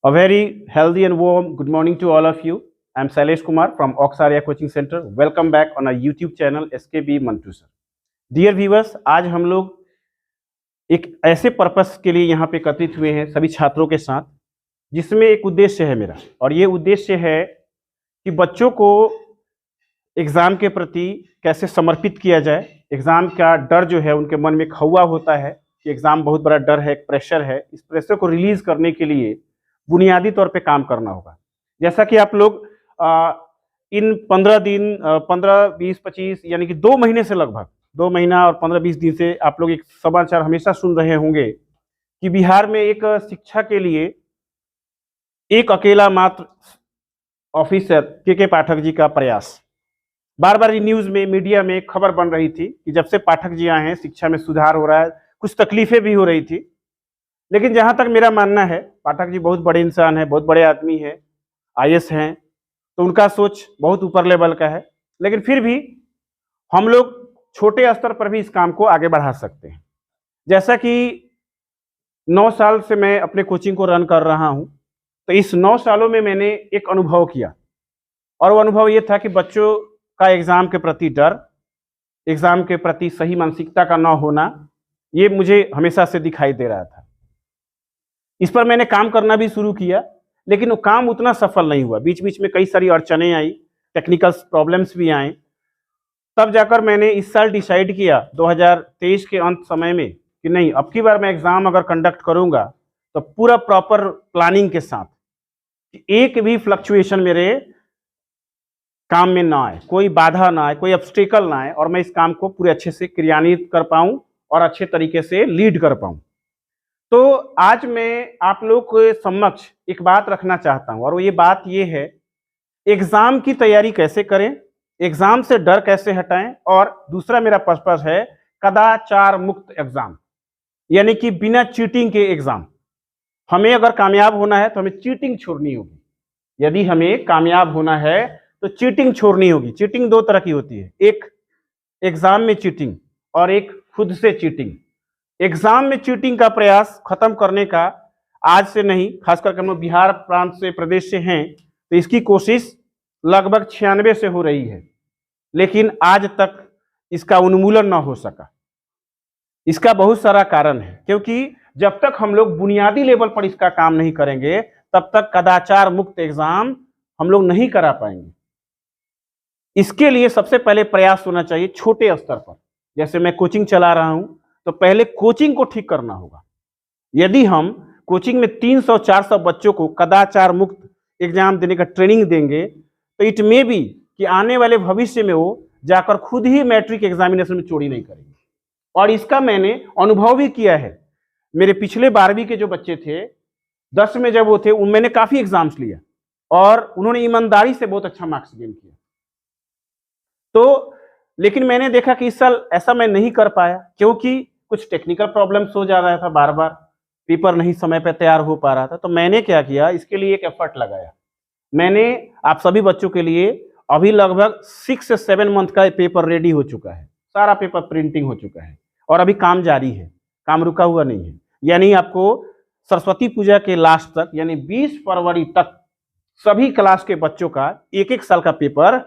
A very healthy and warm good morning to all of you. I'm Sailesh Kumar from Oxaria Coaching Center. Welcome back on our YouTube channel SKB Mantu Sir. Dear viewers, आज हम लोग एक ऐसे purpose के लिए यहाँ पे एकत्रित हुए हैं सभी छात्रों के साथ, जिसमें एक उद्देश्य है मेरा, और ये उद्देश्य है कि बच्चों को एग्ज़ाम के प्रति कैसे समर्पित किया जाए। एग्ज़ाम का डर जो है उनके मन में खौआ होता है कि एग्ज़ाम बहुत बड़ा डर है, एक प्रेशर है। इस प्रेशर को रिलीज़ करने के लिए बुनियादी तौर पे काम करना होगा। जैसा कि आप लोग इन 15 दिन 15, 20, 25 यानी कि 2 महीने से लगभग 2 महीना और 15-20 दिन से आप लोग एक समाचार हमेशा सुन रहे होंगे कि बिहार में एक शिक्षा के लिए एक अकेला मात्र ऑफिसर के पाठक जी का प्रयास, बार बार न्यूज़ में, मीडिया में खबर बन रही थी कि जब से पाठक जी आए हैं शिक्षा में सुधार हो रहा है। कुछ तकलीफें भी हो रही थी, लेकिन जहां तक मेरा मानना है, पाठक जी बहुत बड़े इंसान हैं, बहुत बड़े आदमी हैं, आईएएस हैं, तो उनका सोच बहुत ऊपर लेवल का है। लेकिन फिर भी हम लोग छोटे स्तर पर भी इस काम को आगे बढ़ा सकते हैं। जैसा कि 9 साल से मैं अपने कोचिंग को रन कर रहा हूं, तो इस 9 सालों में मैंने एक अनुभव किया, और वो अनुभव ये था कि बच्चों का एग्ज़ाम के प्रति डर, एग्ज़ाम के प्रति सही मानसिकता का न होना, ये मुझे हमेशा से दिखाई दे रहा था। इस पर मैंने काम करना भी शुरू किया, लेकिन वो काम उतना सफल नहीं हुआ। बीच बीच में कई सारी अड़चनें आई, टेक्निकल प्रॉब्लम्स भी आए। तब जाकर मैंने इस साल डिसाइड किया 2023 के अंत समय में कि नहीं, अब की बार मैं एग्ज़ाम अगर कंडक्ट करूंगा तो पूरा प्रॉपर प्लानिंग के साथ, कि एक भी फ्लक्चुएशन मेरे काम में ना आए, कोई बाधा ना आए, कोई ऑब्स्टेकल ना आए, और मैं इस काम को पूरे अच्छे से क्रियान्वित कर पाऊं और अच्छे तरीके से लीड कर पाऊं। तो आज मैं आप लोग के समक्ष एक बात रखना चाहता हूं, और वो ये बात ये है, एग्ज़ाम की तैयारी कैसे करें, एग्ज़ाम से डर कैसे हटाएं, और दूसरा मेरा पर्पस है कदाचार मुक्त एग्ज़ाम, यानी कि बिना चीटिंग के एग्ज़ाम। हमें अगर कामयाब होना है तो हमें चीटिंग छोड़नी होगी। यदि हमें कामयाब होना है तो चीटिंग छोड़नी होगी। चीटिंग 2 तरह की होती है, एक एग्ज़ाम में चीटिंग और एक खुद से चीटिंग। एग्जाम में चीटिंग का प्रयास खत्म करने का आज से नहीं, खासकर हम लोग बिहार प्रांत से, प्रदेश से हैं, तो इसकी कोशिश लगभग 96 से हो रही है, लेकिन आज तक इसका उन्मूलन ना हो सका। इसका बहुत सारा कारण है, क्योंकि जब तक हम लोग बुनियादी लेवल पर इसका काम नहीं करेंगे, तब तक कदाचार मुक्त एग्जाम हम लोग नहीं करा पाएंगे। इसके लिए सबसे पहले प्रयास होना चाहिए छोटे स्तर पर। जैसे मैं कोचिंग चला रहा हूं, तो पहले कोचिंग को ठीक करना होगा। यदि हम कोचिंग में 300-400 बच्चों को कदाचार मुक्त एग्जाम देने का ट्रेनिंग देंगे, तो इट मे बी कि आने वाले भविष्य में वो जाकर खुद ही मैट्रिक एग्जामिनेशन में चोरी नहीं करेंगे। और इसका मैंने अनुभव भी किया है। मेरे पिछले 12वीं के जो बच्चे थे, 10 में जब वो थे, मैंने काफी एग्जाम्स लिया और उन्होंने ईमानदारी से बहुत अच्छा मार्क्स गेन किया। तो लेकिन मैंने देखा कि इस साल ऐसा मैं नहीं कर पाया, क्योंकि कुछ टेक्निकल प्रॉब्लम्स हो जा रहा था, बार बार पेपर नहीं समय पे तैयार हो पा रहा था। तो मैंने क्या किया, इसके लिए एक एफर्ट लगाया। मैंने आप सभी बच्चों के लिए अभी लगभग 6 से 7 मंथ का पेपर रेडी हो चुका है, सारा पेपर प्रिंटिंग हो चुका है, और अभी काम जारी है, काम रुका हुआ नहीं है। यानी आपको सरस्वती पूजा के लास्ट तक, यानी 20 फरवरी तक सभी क्लास के बच्चों का 1-1 साल का पेपर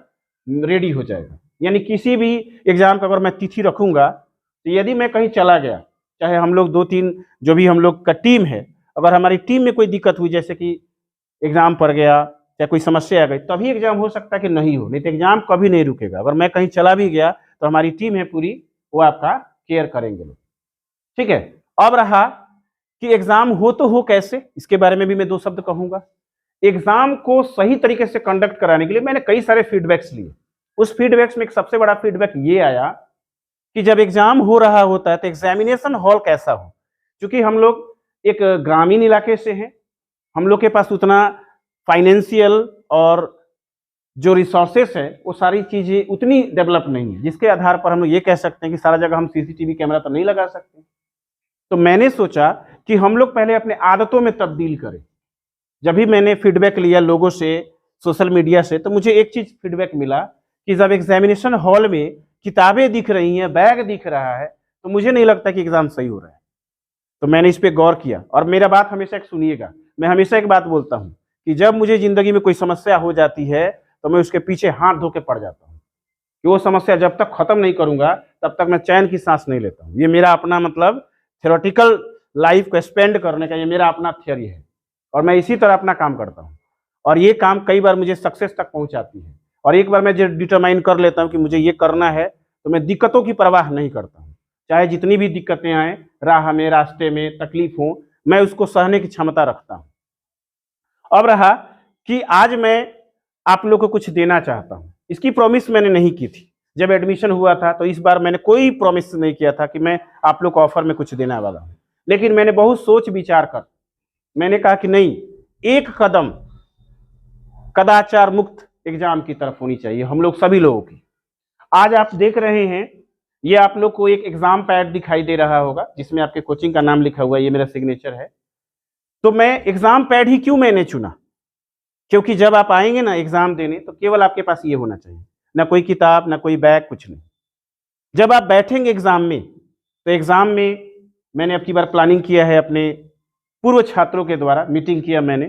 रेडी हो जाएगा। यानी किसी भी एग्जाम का अगर मैं तिथि रखूंगा, तो यदि मैं कहीं चला गया, चाहे हम लोग 2-3 जो भी हम लोग का टीम है, अगर हमारी टीम में कोई दिक्कत हुई, जैसे कि एग्जाम पड़ गया या कोई समस्या आ गई, तभी एग्जाम हो सकता है कि नहीं हो, नहीं तो एग्जाम कभी नहीं रुकेगा। अगर मैं कहीं चला भी गया तो हमारी टीम है पूरी, वो आपका केयर करेंगे लोग। ठीक है, अब रहा कि एग्जाम हो तो हो कैसे, इसके बारे में भी मैं 2 शब्द कहूंगा। एग्जाम को सही तरीके से कंडक्ट कराने के लिए मैंने कई सारे फीडबैक्स लिए। उस फीडबैक्स में एक सबसे बड़ा फीडबैक ये आया कि जब एग्जाम हो रहा होता है तो एग्जामिनेशन हॉल कैसा हो। क्योंकि हम लोग एक ग्रामीण इलाके से हैं, हम लोग के पास उतना फाइनेंशियल और जो रिसोर्सेस है वो सारी चीजें उतनी डेवलप नहीं है, जिसके आधार पर हम लोग ये कह सकते हैं कि सारा जगह हम सीसीटीवी कैमरा तो नहीं लगा सकते। तो मैंने सोचा कि हम लोग पहले अपने आदतों में तब्दील करें। जब भी मैंने फीडबैक लिया लोगों से, सोशल मीडिया से, तो मुझे एक चीज फीडबैक मिला कि जब एग्जामिनेशन हॉल में किताबें दिख रही हैं, बैग दिख रहा है, तो मुझे नहीं लगता कि एग्जाम सही हो रहा है। तो मैंने इस पे गौर किया, और मेरा बात हमेशा एक सुनिएगा, मैं हमेशा एक बात बोलता हूँ कि जब मुझे जिंदगी में कोई समस्या हो जाती है तो मैं उसके पीछे हाथ धो के पड़ जाता हूँ कि वो समस्या जब तक खत्म नहीं करूंगा तब तक मैं चैन की सांस नहीं लेता हूँ। ये मेरा अपना मतलब थ्योरेटिकल लाइफ को स्पेंड करने का ये मेरा अपना थियरी है और मैं इसी तरह अपना काम करता हूँ और ये काम कई बार मुझे सक्सेस तक पहुंचाती है। और एक बार मैं जो डिटरमाइन कर लेता हूँ कि मुझे ये करना है तो मैं दिक्कतों की परवाह नहीं करता हूँ, चाहे जितनी भी दिक्कतें आए राह में, रास्ते में तकलीफ हो, मैं उसको सहने की क्षमता रखता हूँ। अब रहा कि आज मैं आप लोग को कुछ देना चाहता हूँ। इसकी प्रॉमिस मैंने नहीं की थी जब एडमिशन हुआ था, तो इस बार मैंने कोई प्रॉमिस नहीं किया था कि मैं आप लोग को ऑफर में कुछ देने वाला हूँ, लेकिन मैंने बहुत सोच विचार कर मैंने कहा कि नहीं, एक कदम कदाचार मुक्त एग्जाम की तरफ होनी चाहिए हम लोग सभी लोगों की। आज आप देख रहे हैं ये आप लोग को एक एग्जाम पैड दिखाई दे रहा होगा जिसमें आपके कोचिंग का नाम लिखा हुआ है, ये मेरा सिग्नेचर है। तो मैं एग्जाम पैड ही क्यों मैंने चुना, क्योंकि जब आप आएंगे ना एग्जाम देने तो केवल आपके पास ये होना चाहिए, ना कोई किताब ना कोई बैग, कुछ नहीं। जब आप बैठेंगे एग्जाम में तो एग्जाम में मैंने अब की बार प्लानिंग किया है, अपने पूर्व छात्रों के द्वारा मीटिंग किया मैंने,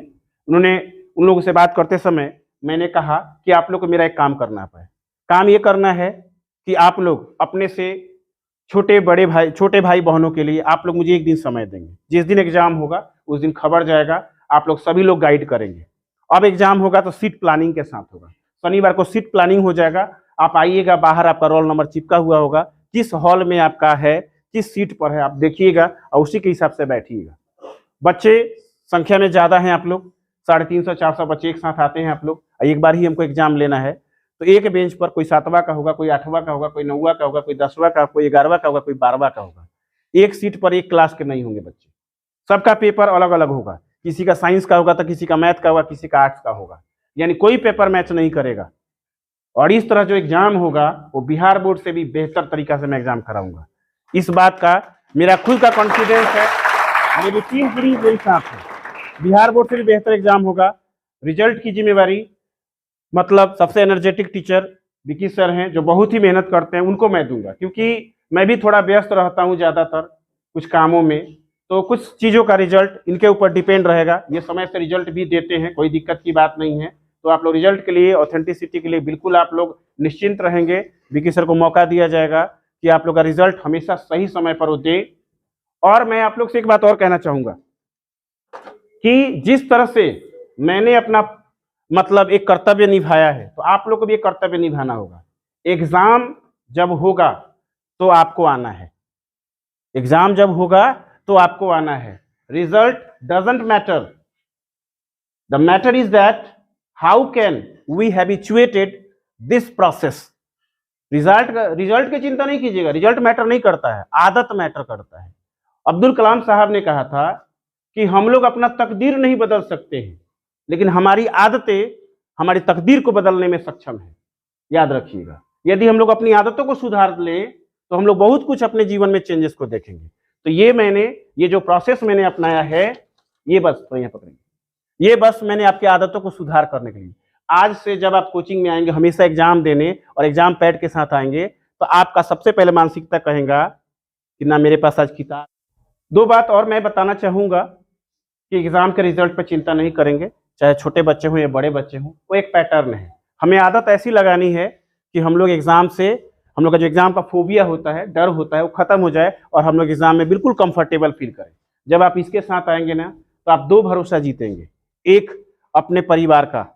उन्होंने उन लोगों से बात करते समय मैंने कहा कि आप लोग को मेरा एक काम करना है। काम ये करना है कि आप लोग अपने से छोटे भाई बहनों के लिए आप लोग मुझे एक दिन समय देंगे। जिस दिन एग्जाम होगा उस दिन खबर जाएगा, आप लोग सभी लोग गाइड करेंगे। अब एग्जाम होगा तो सीट प्लानिंग के साथ होगा। शनिवार को सीट प्लानिंग हो जाएगा, आप आइएगा, बाहर आपका रोल नंबर चिपका हुआ होगा, किस हॉल में आपका है, किस सीट पर है, आप देखिएगा और उसी के हिसाब से बैठिएगा। बच्चे संख्या में ज्यादा हैं, आप लोग 350-400 बच्चे एक साथ आते हैं आप लोग, एक बार ही हमको एग्जाम लेना है। तो एक बेंच पर कोई 7वां का होगा, कोई 8वां का होगा, कोई 9वां का होगा, कोई 10वां का, कोई 11वां का होगा, कोई 12वां का होगा। एक सीट पर एक क्लास के नहीं होंगे बच्चे, सबका पेपर अलग अलग होगा। किसी का साइंस का होगा तो किसी का मैथ का होगा, किसी का आर्ट्स का होगा, यानी कोई पेपर मैच नहीं करेगा। और इस तरह जो एग्जाम होगा वो बिहार बोर्ड से भी बेहतर तरीका से मैं एग्जाम कराऊंगा। इस बात का मेरा खुद का कॉन्फिडेंस है, मेरी टीम पूरी मेरे साथ है। बिहार बोर्ड से भी बेहतर एग्जाम होगा। रिजल्ट की जिम्मेवारी मतलब सबसे एनर्जेटिक टीचर विकी सर हैं जो बहुत ही मेहनत करते हैं, उनको मैं दूंगा, क्योंकि मैं भी थोड़ा व्यस्त रहता हूं ज्यादातर कुछ कामों में, तो कुछ चीजों का रिजल्ट इनके ऊपर डिपेंड रहेगा। ये समय से रिजल्ट भी देते हैं, कोई दिक्कत की बात नहीं है। तो आप लोग रिजल्ट के लिए, ऑथेंटिसिटी के लिए बिल्कुल आप लोग निश्चिंत रहेंगे। विकी सर को मौका दिया जाएगा कि आप लोग का रिजल्ट हमेशा सही समय पर वो दे। और मैं आप लोग से एक बात और कहना चाहूंगा कि जिस तरह से मैंने अपना मतलब एक कर्तव्य निभाया है, तो आप लोग को भी एक कर्तव्य निभाना होगा। एग्जाम जब होगा तो आपको आना है, एग्जाम जब होगा तो आपको आना है। Result doesn't matter, the matter is that how can we habituated this process. Result की चिंता नहीं कीजिएगा, रिजल्ट मैटर नहीं करता है, आदत मैटर करता है। अब्दुल कलाम साहब ने कहा था कि हम लोग अपना तकदीर नहीं बदल सकते हैं, लेकिन हमारी आदतें हमारी तकदीर को बदलने में सक्षम है। याद रखिएगा, यदि हम लोग अपनी आदतों को सुधार लें तो हम लोग बहुत कुछ अपने जीवन में चेंजेस को देखेंगे। तो ये जो प्रोसेस मैंने अपनाया है, ये बस तो यहाँ पकड़ेंगे, ये बस मैंने आपकी आदतों को सुधार करने के लिए। आज से जब आप कोचिंग में आएंगे हमेशा एग्जाम देने और एग्जाम पैड के साथ आएंगे, तो आपका सबसे पहले मानसिकता कहेगा कि ना मेरे पास आज किताब। दो बात और मैं बताना चाहूंगा कि एग्जाम के रिजल्ट पर चिंता नहीं करेंगे, चाहे छोटे बच्चे हों या बड़े बच्चे हों, वो एक पैटर्न है। हमें आदत ऐसी लगानी है कि हम लोग एग्जाम से, हम लोग का जो एग्जाम का फोबिया होता है, डर होता है, वो खत्म हो जाए और हम लोग एग्जाम में बिल्कुल कंफर्टेबल फील करें। जब आप इसके साथ आएंगे ना, तो आप दो भरोसा जीतेंगे, एक अपने परिवार का,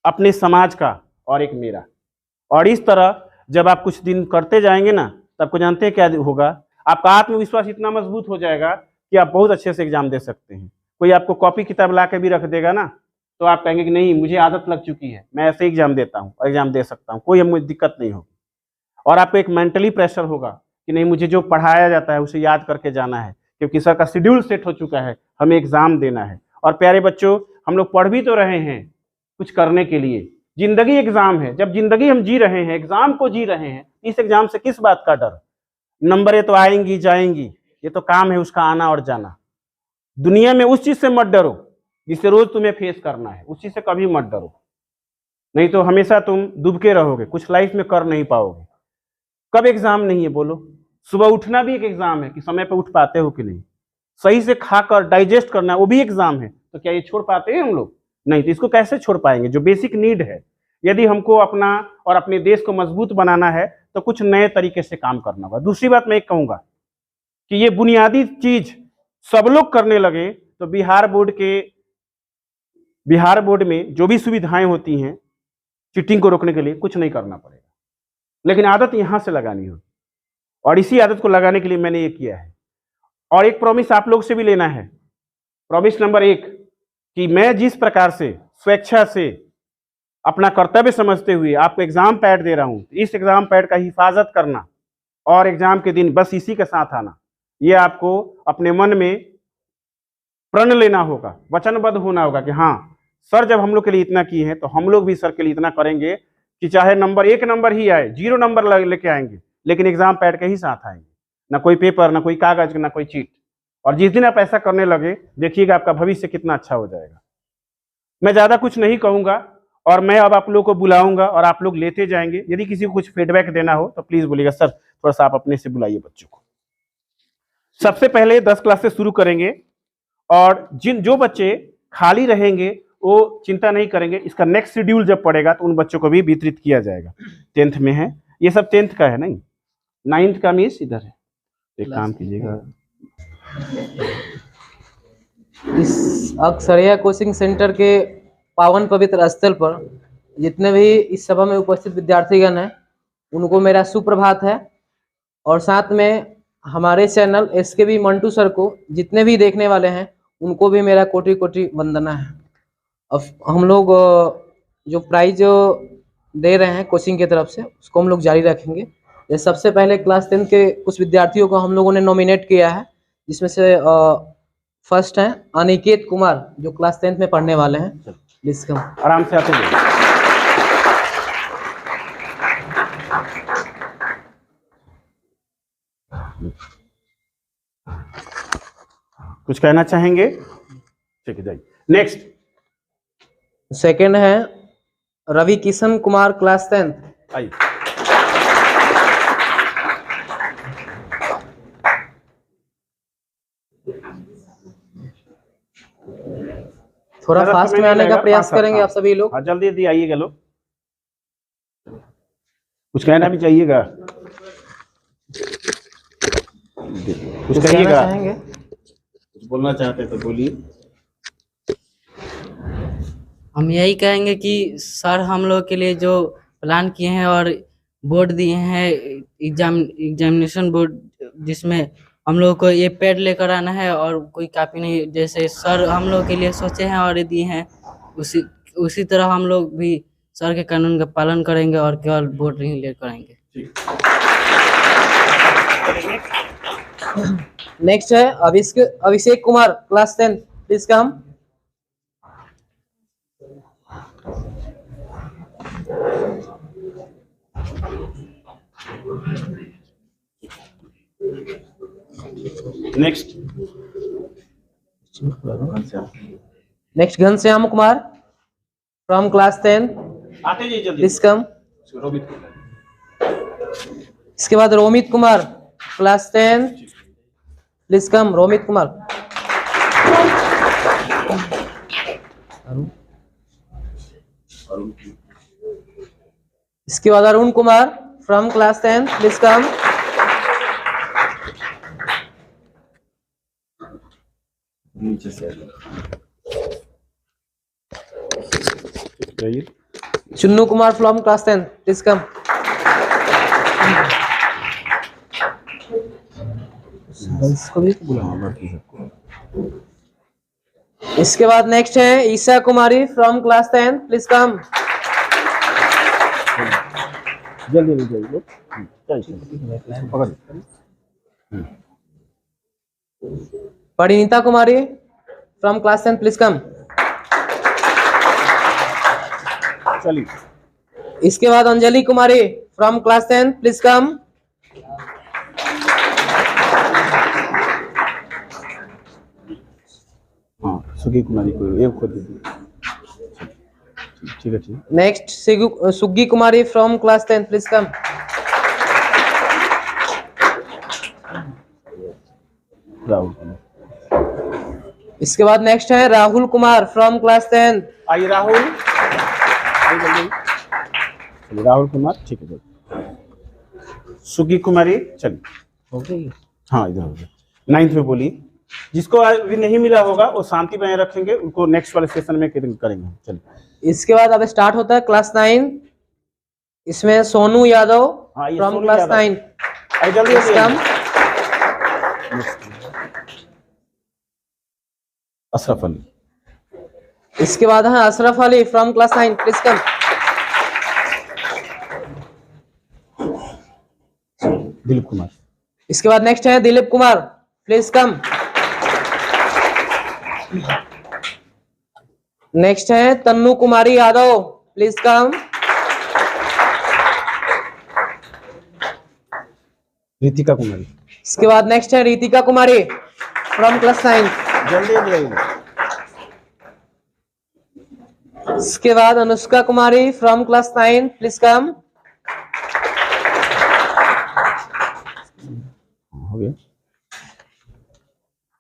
अपने समाज का, और एक मेरा। और इस तरह जब आप कुछ दिन करते जाएंगे ना, तो आपको जानते हैं क्या होगा, आपका आत्मविश्वास इतना मजबूत हो जाएगा कि आप बहुत अच्छे से एग्जाम दे सकते हैं। कोई आपको कॉपी किताब ला के भी रख देगा ना, तो आप कहेंगे कि नहीं, मुझे आदत लग चुकी है, मैं ऐसे एग्जाम देता हूँ और एग्जाम दे सकता हूँ, कोई मुझे दिक्कत नहीं होगी। और आपको एक मेंटली प्रेशर होगा कि नहीं, मुझे जो पढ़ाया जाता है उसे याद करके जाना है, क्योंकि सर का शेड्यूल सेट हो चुका है, हमें एग्जाम देना है। और प्यारे बच्चों, हम लोग पढ़ भी तो रहे हैं कुछ करने के लिए, जिंदगी एग्जाम है। जब जिंदगी हम जी रहे हैं, एग्जाम को जी रहे हैं, इस एग्जाम से किस बात का डर? नंबरें तो आएंगी जाएंगी, ये तो काम है उसका आना और जाना। दुनिया में उस चीज से मत डरो जिसे रोज तुम्हें फेस करना है, उस चीज से कभी मत डरो, नहीं तो हमेशा तुम डूबके रहोगे, कुछ लाइफ में कर नहीं पाओगे। कब एग्जाम नहीं है बोलो? सुबह उठना भी एक एग्जाम है कि समय पर उठ पाते हो कि नहीं, सही से खाकर डाइजेस्ट करना वो भी एग्जाम है, तो क्या ये छोड़ पाते हैं हम लोग? नहीं। तो इसको कैसे छोड़ पाएंगे? जो बेसिक नीड है, यदि हमको अपना और अपने देश को मजबूत बनाना है तो कुछ नए तरीके से काम करना होगा। दूसरी बात मैं एक कहूंगा कि ये बुनियादी चीज सब लोग करने लगे तो बिहार बोर्ड में जो भी सुविधाएं होती हैं चीटिंग को रोकने के लिए, कुछ नहीं करना पड़ेगा। लेकिन आदत यहां से लगानी होगी, और इसी आदत को लगाने के लिए मैंने ये किया है। और एक प्रॉमिस आप लोग से भी लेना है। प्रॉमिस नंबर 1 कि मैं जिस प्रकार से स्वेच्छा से अपना कर्तव्य समझते हुए आपको एग्जाम पैड दे रहा हूं, इस एग्जाम पैड का हिफाजत करना और एग्जाम के दिन बस इसी के साथ आना, ये आपको अपने मन में प्रण लेना होगा, वचनबद्ध होना होगा कि हाँ सर जब हम लोग के लिए इतना किए हैं तो हम लोग भी सर के लिए इतना करेंगे कि चाहे नंबर 1 नंबर ही आए, 0 नंबर लेके आएंगे, लेकिन एग्जाम पैड के ही साथ आएंगे, ना कोई पेपर, ना कोई कागज, ना कोई चीट। और जिस दिन आप ऐसा करने लगे देखिएगा आपका भविष्य कितना अच्छा हो जाएगा। मैं ज्यादा कुछ नहीं कहूंगा और मैं अब आप लोग को बुलाऊंगा और आप लोग लेते जाएंगे। यदि किसी को कुछ फीडबैक देना हो तो प्लीज बोलिएगा। सर थोड़ा सा आप अपने से बुलाइए बच्चों को। सबसे पहले 10 क्लास से शुरू करेंगे और जो बच्चे खाली रहेंगे वो चिंता नहीं करेंगे, इसका नेक्स्ट शेड्यूल जब पड़ेगा तो उन बच्चों को भी वितरित किया जाएगा। 10th में है, ये सब 10th का है, नहीं 9th का मिस इधर है। एक काम कीजिएगा, इस अक्सरिया कोचिंग सेंटर के पावन पवित्र स्थल पर जितने भी इस सभा में उपस्थित विद्यार्थीगण हैं उनको मेरा सुप्रभात है, और साथ में हमारे चैनल एसकेबी मंटू सर को जितने भी देखने वाले हैं उनको भी मेरा कोटि कोटि वंदना है। अब हम लोग जो प्राइज दे रहे हैं कोचिंग की तरफ से उसको हम लोग जारी रखेंगे। ये सबसे पहले क्लास 10 के कुछ विद्यार्थियों को हम लोगों ने नॉमिनेट किया है, जिसमें से फर्स्ट है अनिकेत कुमार जो क्लास 10th में पढ़ने वाले हैं। जिसका आराम से आते हैं। कुछ कहना चाहेंगे? ठीक है, जाइए। नेक्स्ट सेकंड है रवि किशन कुमार क्लास 10th। आइए। थोड़ा फास्ट में आने का प्रयास करेंगे आप सभी लोग। जल्दी जल्दी आइएगा लोग, कुछ कहना भी चाहिएगा, कुछ कहिएगा, कुछ बोलना चाहते तो बोलिए। हम यही कहेंगे कि सर हम लोग के लिए जो प्लान किए हैं और बोर्ड दिए हैं एग्जामिनेशन बोर्ड, जिसमें हम लोग को ये पैड लेकर आना है और कोई कॉपी नहीं, जैसे सर हम लोग के लिए सोचे हैं और दिए हैं उसी तरह हम लोग भी सर के कानून का पालन करेंगे और केवल बोर्ड नहीं लेकर आएंगे। नेक्स्ट है Abhishek Kumar class 10, please come. Next Ghanshyam Kumar from class 10, आते जी जल्दी, प्लीज कम। इसके बाद Romit Kumar class 10, please come. Romit Kumar. इसके बाद Arun Kumar from class 10, please come. नीचे से Chunnu Kumar from class 10, please come. इसके बाद नेक्स्ट है Isha Kumari from class 10, please come. जल्दी जाइए, पकड़। Parineeta Kumari from class 10, please कम। चलिए। इसके बाद अंजलि कुमारी फ्रॉम क्लास 10, प्लीज कम। हाँ, सुगी कुमारी को एक खोद दीजिए। ठीक है, ठीक। Next Suggi Kumari from class 10, please come. इसके बाद नेक्स्ट है राहुल कुमार फ्रॉम क्लास 10। आइए राहुल, आइए जल्दी। चलिए राहुल कुमार, ठीक है जल्दी। सुगी कुमारी, चलिए। हो गई। हाँ इधर हो गया। 9th में बोलिए। जिसको अभी नहीं मिला होगा वो शांति बनाए रखेंगे, उनको नेक्स्ट वाले सेशन में करेंगे। चलिए। इसके बाद अब स्टार्ट होता है क्लास 9। इसमें सोनू यादव हाँ, ये फ्रॉम सोनू क्लास यादव। 9। आइए जल्दी Please जल्दी। come. अशरफ अली। इसके बाद है Ashraf Ali from class 9। Please come. Dilip Kumar. इसके बाद नेक्स्ट है Dilip Kumar, please come. Next है तन्नू कुमारी यादव, प्लीज कम। रितिका कुमारी। इसके बाद नेक्स्ट है रितिका कुमारी फ्रॉम क्लास 9। जल्दी जल्दी। इसके बाद अनुष्का कुमारी फ्रॉम क्लास 9, प्लीज कम। हो गया।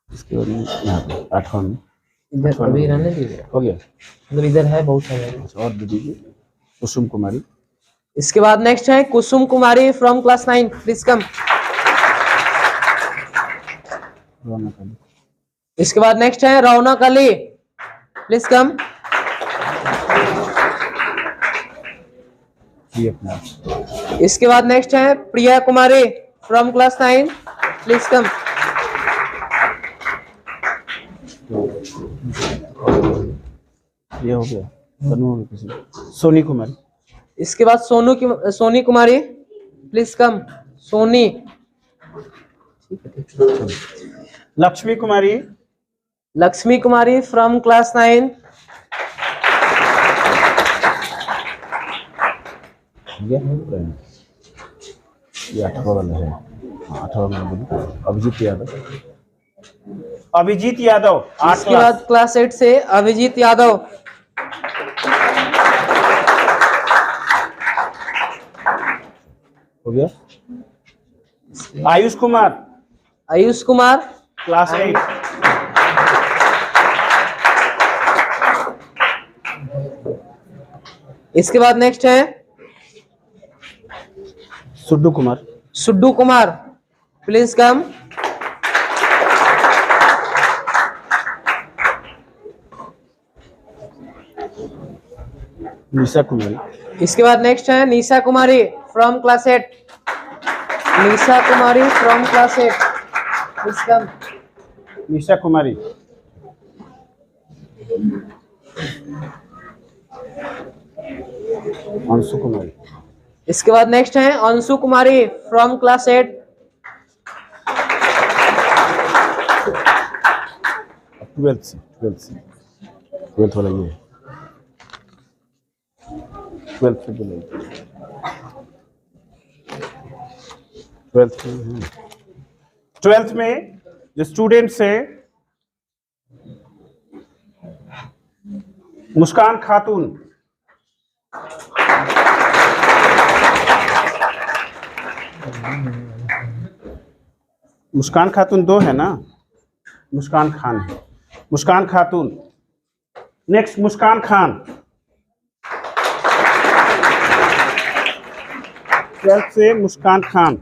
इसके बाद यहाँ पे 8वां में इधर अभी रहने दीजिए, हो गया। उधर इधर है बहुत सारे। अच्छा, और दे दीजिए। कुसुम कुमारी। इसके बाद नेक्स्ट है कुसुम कुमारी फ्रॉम क्लास 9, प्लीज कम। रौनक अली। इसके बाद नेक्स्ट है रौनक अली, प्लीज कम। प्रिया कुमार। इसके बाद नेक्स्ट है Priya Kumari from class 9, please come. ये हो गया। तनु हो गया किसी। सोनी कुमारी। इसके बाद Soni Kumari, please come. Soni. Lakshmi Kumari. Lakshmi Kumari from class 9। हो गया। ये 8वां वाला है। हाँ, 8वां वाला बोलिए। अभिजीत यादव। अभिजीत यादव 8 इसके बाद क्लास 8 से अभिजीत यादव। हो गया। आयुष कुमार आयुष कुमार क्लास 8। इसके बाद नेक्स्ट है सुड्डू कुमार। Suddu Kumar, please come. निशा कुमारी। इसके बाद नेक्स्ट है Nisha Kumari from class 8। Nisha Kumari from class 8, please come. Nisha Kumari. Anshu Kumari. इसके बाद नेक्स्ट है अंशु कुमारी फ्रॉम क्लास 8। 12th वाला ये 12th से बोले 12th में जो स्टूडेंट्स है मुस्कान खातून। मुस्कान खातून 2 है ना, मुस्कान खान है। मुस्कान खातून। नेक्स्ट मुस्कान खान 12th से मुस्कान खान।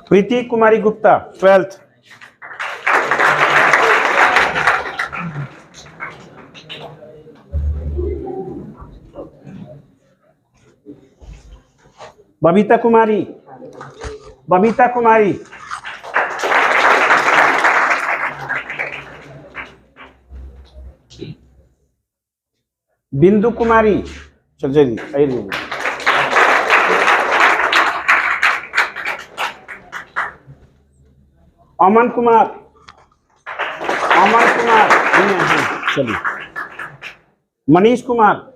प्रीति कुमारी गुप्ता 12th। बबीता कुमारी। बबीता कुमारी। बिंदु कुमारी। चल जल्दी आइए। अमन कुमार। अमन कुमार। चलिए। मनीष कुमार।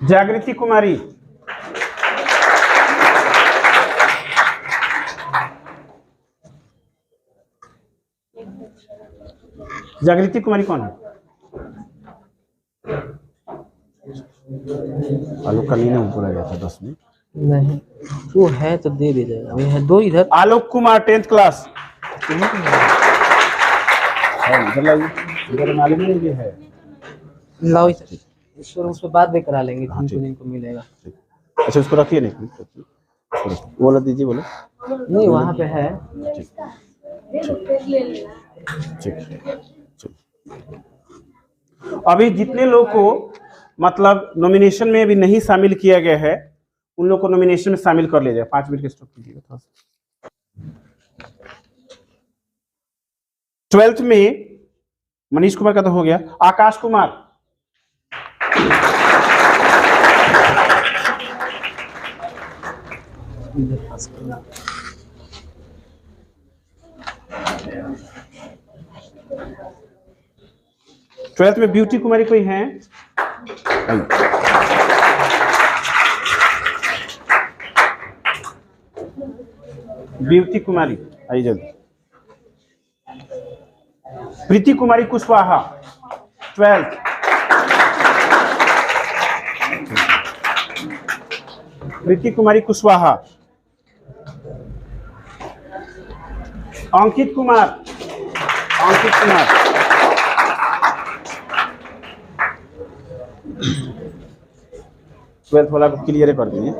जागृति कुमारी। जागृति कुमारी कौन है? आलोक का नहीं बोला गया था 10 में। नहीं, वो है तो दे दीजिएगा, अभी है 2 इधर। आलोक कुमार 10th क्लास है, इधर लाइए, इधर मालूम नहीं ये है। लाओ इधर, उसको बाद में करा लेंगे, जिनको मिलेगा। अच्छा उसको रखिए, नहीं वो वाला दीजिए, बोलो। नहीं वहाँ पे है। ठीक। अभी जितने लोग को मतलब नॉमिनेशन में भी नहीं शामिल किया गया है, उन लोग को नॉमिनेशन में शामिल कर लिया जाए। 5 मिनट के स्टॉप कीजिएगा थोड़ा सा। 12th में मनीष कुमार का तो हो गया। आकाश कुमार, ट्वेल्थ में ब्यूटी कुमारी कोई है? ब्यूटी कुमारी आइए जल्दी। प्रीति कुमारी कुशवाहा 12th। प्रीति कुमारी कुशवाहा। अंकित कुमार, अंकित कुमार। ट्वेल्थ वाला को क्लियर कर दिए।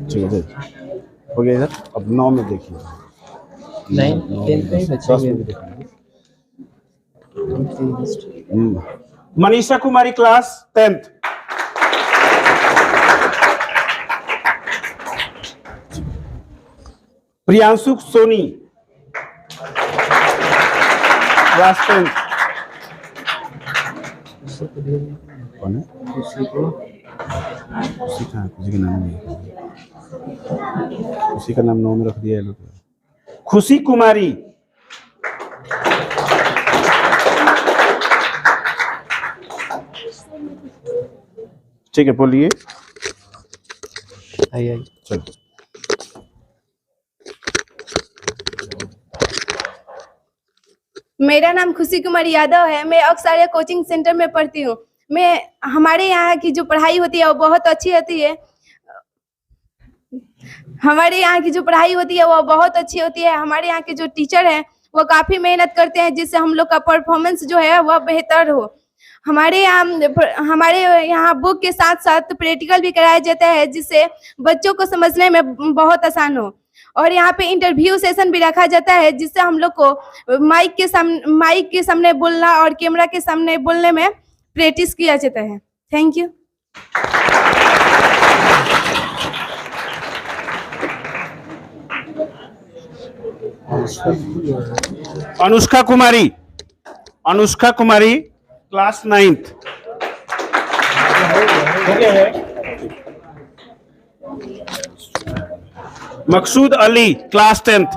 ठीक है, हो गया इधर। अब 9 में देखिए। नहीं, 10 में बचेंगे। Manisha Kumari class 10th। Priyanshu Soni class 10th। कौन है? उसी को उसी का नाम नहीं, उसी का नाम 9 में रख दिया है लोग। खुशी कुमारी, ठीक है बोलिए। आइए चलो मेरा नाम खुशी कुमारी यादव है। मैं अक्सर कोचिंग सेंटर में पढ़ती हूँ। हमारे यहाँ की जो पढ़ाई होती है वो बहुत अच्छी होती है। हमारे यहाँ की जो पढ़ाई होती है वो बहुत अच्छी होती है। हमारे यहाँ के जो टीचर हैं वो काफ़ी मेहनत करते हैं जिससे हम लोग का परफॉर्मेंस जो है वह बेहतर हो। हमारे यहाँ बुक के साथ साथ प्रैक्टिकल भी कराया जाता है जिससे बच्चों को समझने में बहुत आसान हो। और यहाँ पे इंटरव्यू सेशन भी रखा जाता है जिससे हम लोग को माइक के सामने बोलना और कैमरा के सामने बोलने में प्रैक्टिस किया जाता है। Thank you. Anushka Kumari, Anushka Kumari class 9th। हो गया है। Maqsood Ali class 10th।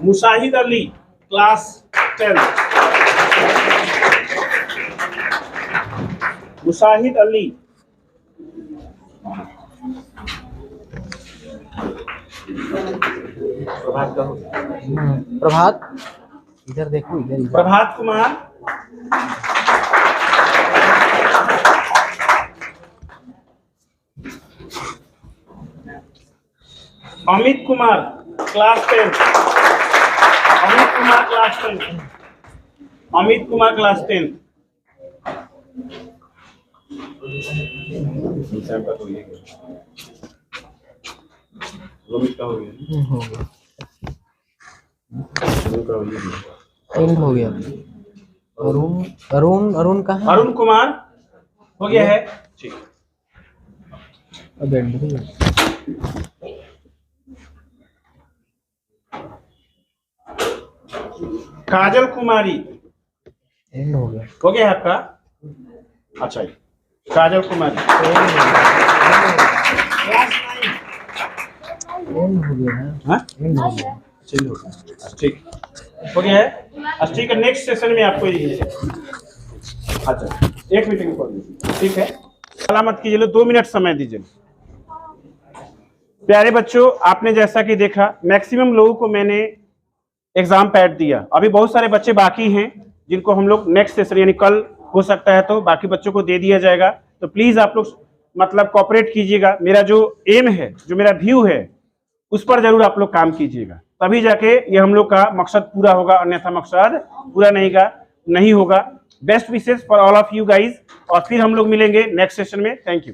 Mushahid Ali class 10th। Mushahid Ali. Prabhat का हो गया। प्रभात, इधर देखो, इधर Prabhat Kumar. Amit Kumar class 10th। Amit Kumar class 10th। Amit Kumar class 10th। का हो गया। हो गया, एंड हो गया। अरुण अरुण अरुण कहाँ है? अरुण कुमार हो गया है। ठीक, अब एंड हो गया। काजल कुमारी एंड हो गया। हो गया है आपका। अच्छा काजल कुमारी एंड हो गया है। हाँ? एंड हो गया। चलिए हो गया। ठीक हो गया है। ठीक है, नेक्स्ट सेशन में आपको ये अच्छा 1 मीटिंग कर दीजिए। ठीक है। हल्ला मत कीजिए, 2 मिनट समय दीजिए। प्यारे बच्चों, आपने जैसा कि देखा मैक्सिमम लोगों को मैंने एग्जाम पैड दिया। अभी बहुत सारे बच्चे बाकी हैं जिनको हम लोग नेक्स्ट सेशन यानी कल हो सकता है तो बाकी बच्चों को दे दिया जाएगा। तो प्लीज आप लोग मतलब कोऑपरेट कीजिएगा। मेरा जो एम है, जो मेरा व्यू है, उस पर जरूर आप लोग काम कीजिएगा, तभी जाके ये हम लोग का मकसद पूरा होगा, अन्यथा मकसद पूरा नहीं होगा। Best wishes for all of you guys, और फिर हम लोग मिलेंगे नेक्स्ट सेशन में। Thank you.